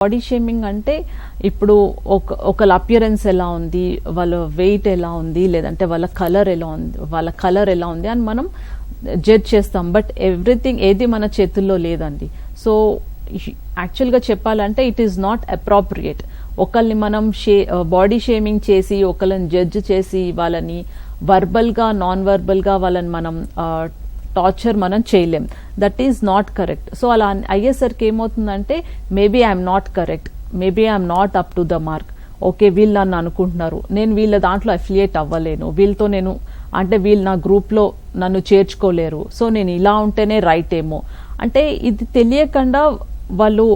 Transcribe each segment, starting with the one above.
Body shaming అంటే ఇప్పుడు ఒకళ్ళ అపియరెన్స్ ఎలా ఉంది, వాళ్ళ వెయిట్ ఎలా ఉంది, లేదంటే వాళ్ళ కలర్ ఎలా ఉంది అని మనం జడ్జ్ చేస్తాం. బట్ ఎవ్రీథింగ్ ఏది మన చేతుల్లో లేదండి. సో యాక్చువల్గా చెప్పాలంటే ఇట్ ఈస్ నాట్ అప్రోప్రియేట్. ఒకళ్ళని మనం బాడీ షేమింగ్ చేసి ఒకళ్ళని జడ్జ్ చేసి వాళ్ళని వర్బల్గా నాన్ వర్బల్గా వాళ్ళని మనం టార్చర్ మనం చేయలేం. That is not correct. So అలా అయ్యేసరికి ఏమవుతుందంటే maybe I'm not correct, maybe I'm not up to the mark. Okay, వీళ్ళు నన్ను అనుకుంటున్నారు, నేను వీళ్ళ దాంట్లో అఫిలియేట్ అవ్వలేను, వీళ్ళతో నేను అంటే వీళ్ళు నా గ్రూప్లో నన్ను చేర్చుకోలేరు, సో నేను ఇలా ఉంటేనే రైట్ ఏమో అంటే ఇది తెలియకుండా వాళ్ళు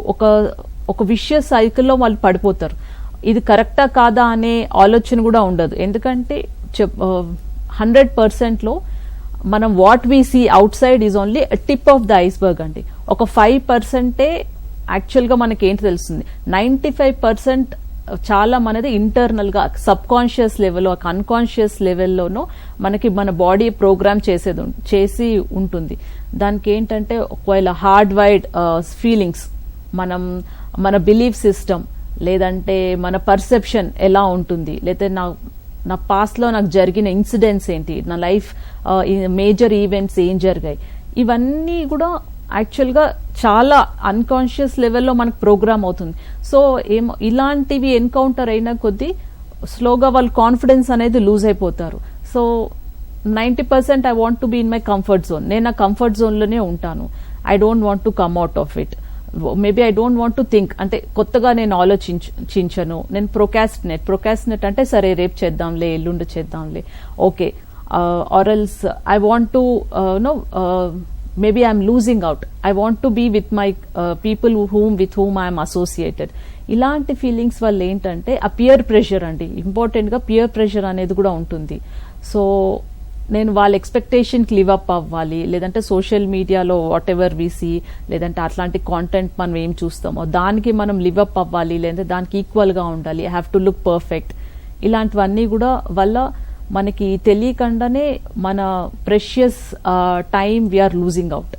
ఒక విషయస్ సైకిల్లో వాళ్ళు పడిపోతారు. ఇది కరెక్టా కాదా అనే ఆలోచన కూడా ఉండదు. ఎందుకంటే 100%లో మనం what we see outside is only tip of the iceberg అండి. ఒక 5% యాక్చువల్గా మనకి ఏంటి తెలుస్తుంది. 95% చాలా మనది ఇంటర్నల్ గా సబ్ కాన్షియస్ లెవెల్, అన్కాన్షియస్ లెవెల్లోనూ మనకి మన బాడీ ప్రోగ్రామ్ చేసి ఉంటుంది. దానికి ఏంటంటే ఒకవేళ హార్డ్ వైడ్ ఫీలింగ్స్, మన బిలీఫ్ సిస్టమ్, లేదంటే మన పర్సెప్షన్ ఎలా ఉంటుంది, లేదంటే నా పాస్ట్ లో నాకు జరిగిన ఇన్సిడెంట్స్ ఏంటి, నా లైఫ్ మేజర్ ఈవెంట్స్ ఏం జరిగాయి, ఇవన్నీ కూడా యాక్చువల్గా చాలా అన్కాన్షియస్ లెవెల్లో మనకు ప్రోగ్రామ్ అవుతుంది. సో ఇలాంటివి ఎన్కౌంటర్ అయిన కొద్దీ స్లోగా వాళ్ళ కాన్ఫిడెన్స్ అనేది లూజ్ అయిపోతారు. So 90% I want to be in my comfort zone. నేను నా కంఫర్ట్ జోన్లోనే ఉంటాను. I don't want to come out of it. Maybe I don't want to think, అంటే కొత్తగా నేను ఆలోచించను. నేను ప్రొకాస్టినేట్ అంటే సరే రేపు చేద్దాంలే, ఎల్లుండి చేద్దాంలే, okay. Or else I want to maybe I'm losing out. I want to be with my people with whom I am associated. ఇలాంటి ఫీలింగ్స్ వల్ల ఏంటంటే ఆ పియర్ ప్రెషర్ అండి, ఇంపార్టెంట్ గా పియర్ ప్రెషర్ అనేది కూడా ఉంటుంది. సో నేను వాళ్ళ ఎక్స్పెక్టేషన్కి లివ్ అప్ అవ్వాలి, లేదంటే సోషల్ మీడియాలో వాట్ ఎవర్ వి సీ, లేదంటే అట్లాంటి కాంటెంట్ మనం ఏం చూస్తామో దానికి మనం లివ్ అప్ అవ్వాలి, లేదంటే దానికి ఈక్వల్ గా ఉండాలి, I have to look perfect. ఇలాంటివన్నీ కూడా వల్ల మనకి తెలియకుండానే మన precious time we are losing out.